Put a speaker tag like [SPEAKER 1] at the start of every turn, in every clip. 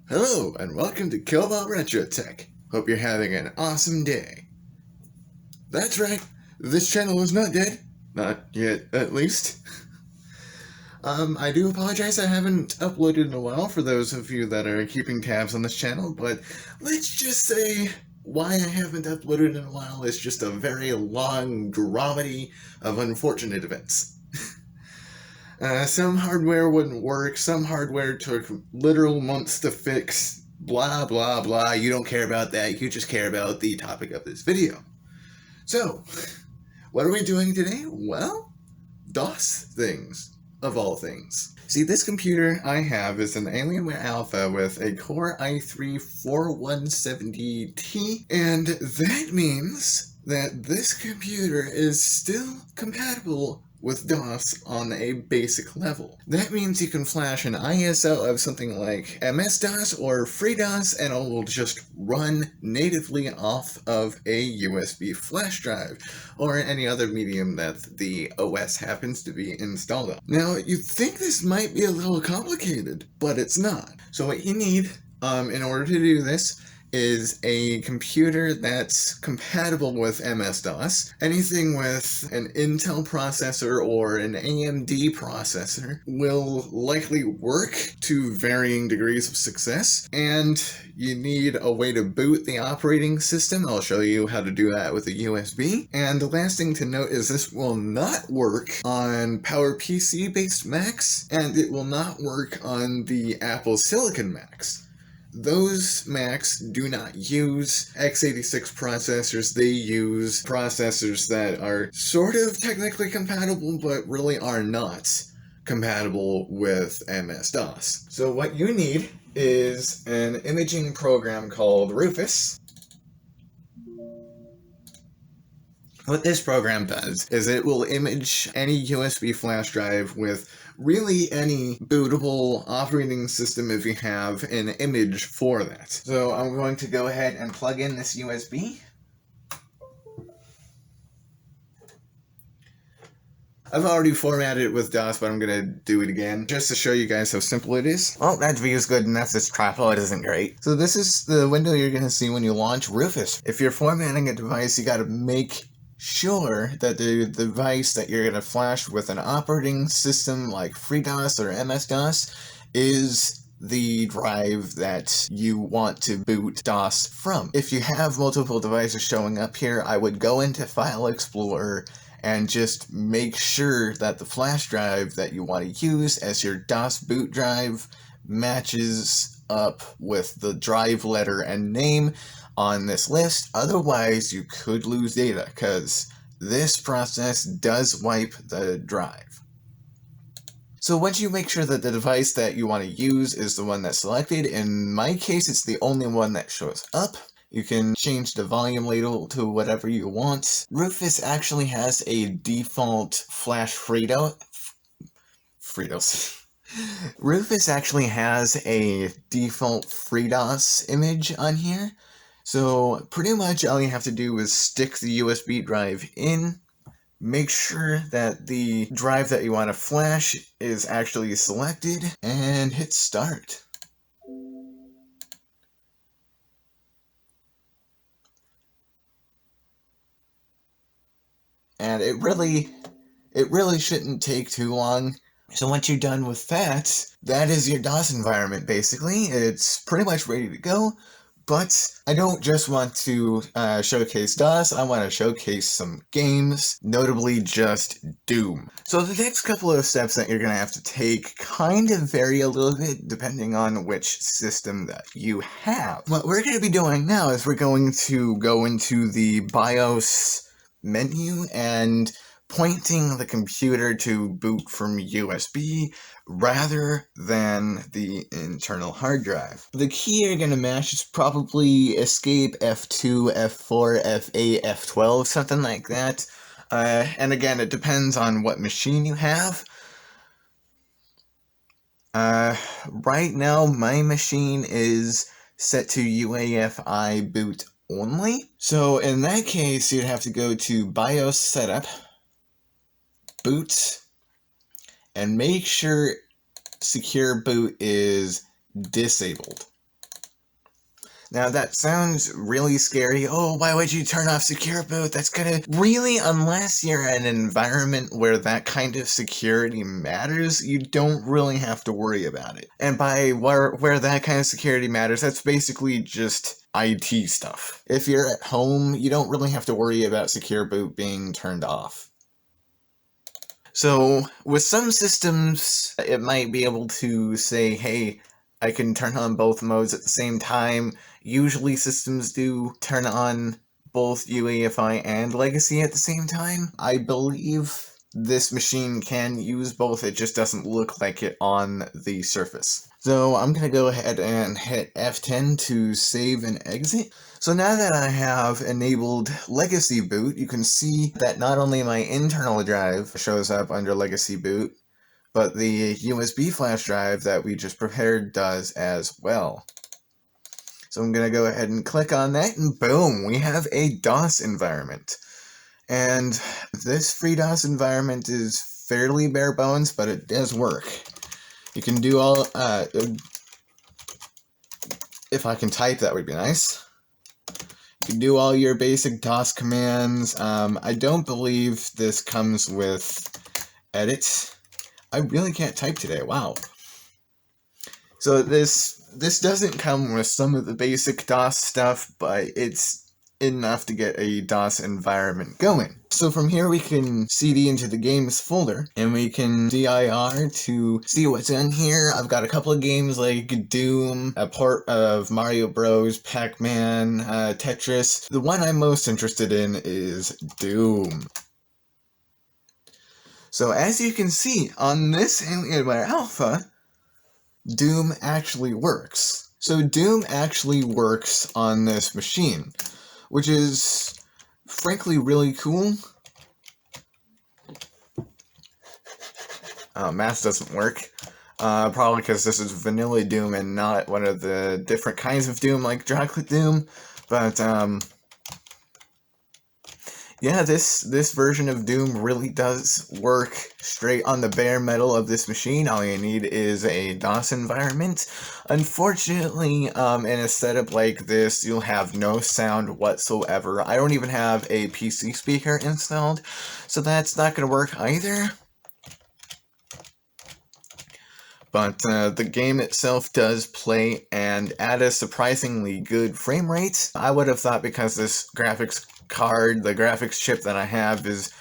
[SPEAKER 1] Hello, and welcome to Killbot Retro Tech. Hope you're having an awesome day. That's right, this channel is not dead. Not yet, at least. I do apologize I haven't uploaded in a while for those of you that are keeping tabs on this channel, but let's just say why I haven't uploaded in a while is just a very long dramedy of unfortunate events. Some hardware wouldn't work, some hardware took literal months to fix, blah blah blah. You don't care about that, you just care about the topic of this video. So, what are we doing today? Well, DOS things, of all things. See, this computer I have is an Alienware Alpha with a Core i3-4170T, and that means that this computer is still compatible with DOS on a basic level. That means you can flash an ISO of something like MS-DOS or FreeDOS and it will just run natively off of a USB flash drive or any other medium that the OS happens to be installed on. Now, you'd think this might be a little complicated, but it's not. So what you need in order to do this is a computer that's compatible with MS-DOS. Anything with an Intel processor or an AMD processor will likely work to varying degrees of success, and you need a way to boot the operating system. I'll show you how to do that with a USB. And the last thing to note is this will not work on PowerPC based Macs, and it will not work on the Apple Silicon Macs. Those Macs do not use x86 processors. They use processors that are sort of technically compatible, but really are not compatible with MS-DOS. So what you need is an imaging program called Rufus. What this program does is it will image any USB flash drive with really any bootable operating system if you have an image for that. So I'm going to go ahead and plug in this USB. I've already formatted it with DOS, but I'm going to do it again just to show you guys how simple it is. Well, that view is good enough. This tripod isn't great. So this is the window you're going to see when you launch Rufus. If you're formatting a device, you got to make sure that the device that you're going to flash with an operating system like FreeDOS or MS-DOS is the drive that you want to boot DOS from. If you have multiple devices showing up here, I would go into File Explorer and just make sure that the flash drive that you want to use as your DOS boot drive matches up with the drive letter and name on this list. Otherwise, you could lose data because this process does wipe the drive. So once you make sure that the device that you want to use is the one that's selected, in my case it's the only one that shows up, you can change the volume label to whatever you want. Rufus actually has a default flash Fritos. Rufus actually has a default FreeDOS image on here. So pretty much all you have to do is stick the USB drive in, make sure that the drive that you want to flash is actually selected, and hit start. And it really shouldn't take too long. So once you're done with that, that is your DOS environment basically. It's pretty much ready to go. But I don't just want to showcase DOS, I want to showcase some games, notably just Doom. So the next couple of steps that you're going to have to take kind of vary a little bit depending on which system that you have. What we're going to be doing now is we're going to go into the BIOS menu and pointing the computer to boot from USB rather than the internal hard drive. The key you're going to mash is probably Escape, F2, F4, F8, F12, something like that. And again, it depends on what machine you have. Right now, my machine is set to UEFI boot only. So in that case, you'd have to go to BIOS Setup, Boot, and make sure Secure Boot is disabled. Now that sounds really scary. Oh, why would you turn off secure boot? That's gonna really, unless you're in an environment where that kind of security matters, you don't really have to worry about it. And by where that kind of security matters, that's basically just IT stuff. If you're at home, you don't really have to worry about secure boot being turned off. So with some systems, it might be able to say, hey, I can turn on both modes at the same time. Usually systems do turn on both UEFI and Legacy at the same time. I believe this machine can use both, it just doesn't look like it on the surface. So I'm going to go ahead and hit F10 to save and exit. So now that I have enabled Legacy Boot, you can see that not only my internal drive shows up under Legacy Boot, but the USB flash drive that we just prepared does as well. So I'm going to go ahead and click on that, and boom, we have a DOS environment. And this FreeDOS environment is fairly bare bones, but it does work. You can do all, if I can type, that would be nice. You can do all your basic DOS commands. I don't believe this comes with edit. I really can't type today, wow. So this doesn't come with some of the basic DOS stuff, but it's enough to get a DOS environment going. So from here we can CD into the games folder, and we can dir to see what's in here. I've got a couple of games like Doom, a port of Mario Bros, Pac-Man, Tetris. The one I'm most interested in is Doom. So as you can see, on this Alienware Alpha, Doom actually works. So Doom actually works on this machine, which is frankly really cool. Math doesn't work. Probably because this is vanilla Doom and not one of the different kinds of Doom like chocolate Doom. But yeah, this version of Doom really does work straight on the bare metal of this machine. All you need is a DOS environment. Unfortunately, in a setup like this, you'll have no sound whatsoever. I don't even have a PC speaker installed, so that's not going to work either. But the game itself does play, and at a surprisingly good frame rate. I would have thought because this graphics card, the graphics chip that I have, is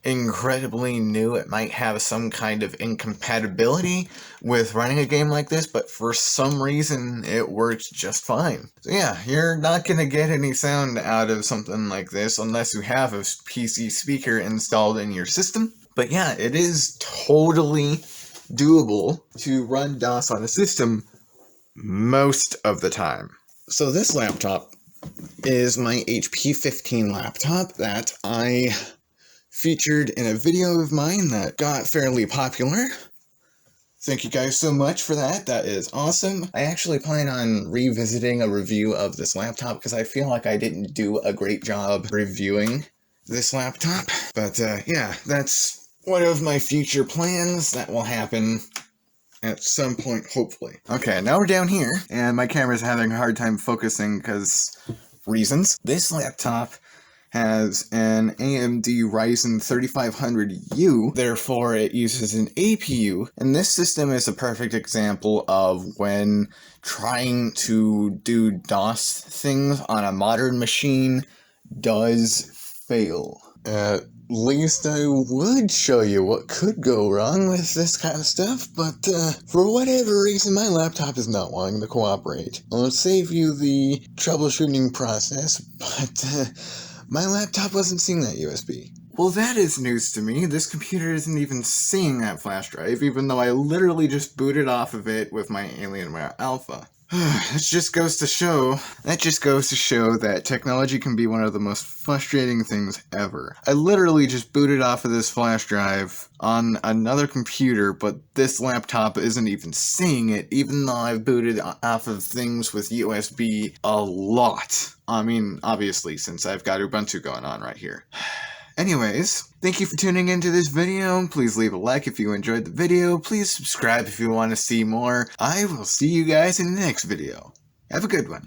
[SPEAKER 1] incredibly new, it might have some kind of incompatibility with running a game like this, but for some reason it works just fine. So yeah, you're not going to get any sound out of something like this unless you have a PC speaker installed in your system. But yeah, it is totally doable to run DOS on a system most of the time. So this laptop is my HP 15 laptop that I featured in a video of mine that got fairly popular. Thank you guys so much for that. That is awesome. I actually plan on revisiting a review of this laptop because I feel like I didn't do a great job reviewing this laptop. But yeah, that's one of my future plans that will happen at some point, hopefully. Okay, now we're down here, and my camera's having a hard time focusing because reasons. This laptop has an AMD Ryzen 3500U, therefore it uses an APU, and this system is a perfect example of when trying to do DOS things on a modern machine does fail. At least I would show you what could go wrong with this kind of stuff, but for whatever reason my laptop is not wanting to cooperate. I'll save you the troubleshooting process, but my laptop wasn't seeing that USB. Well, that is news to me. This computer isn't even seeing that flash drive, even though I literally just booted off of it with my Alienware Alpha. That just goes to show that technology can be one of the most frustrating things ever. I literally just booted off of this flash drive on another computer, but this laptop isn't even seeing it, even though I've booted off of things with USB a lot. I mean, obviously, since I've got Ubuntu going on right here. Anyways, thank you for tuning into this video. Please leave a like if you enjoyed the video. Please subscribe if you want to see more. I will see you guys in the next video. Have a good one.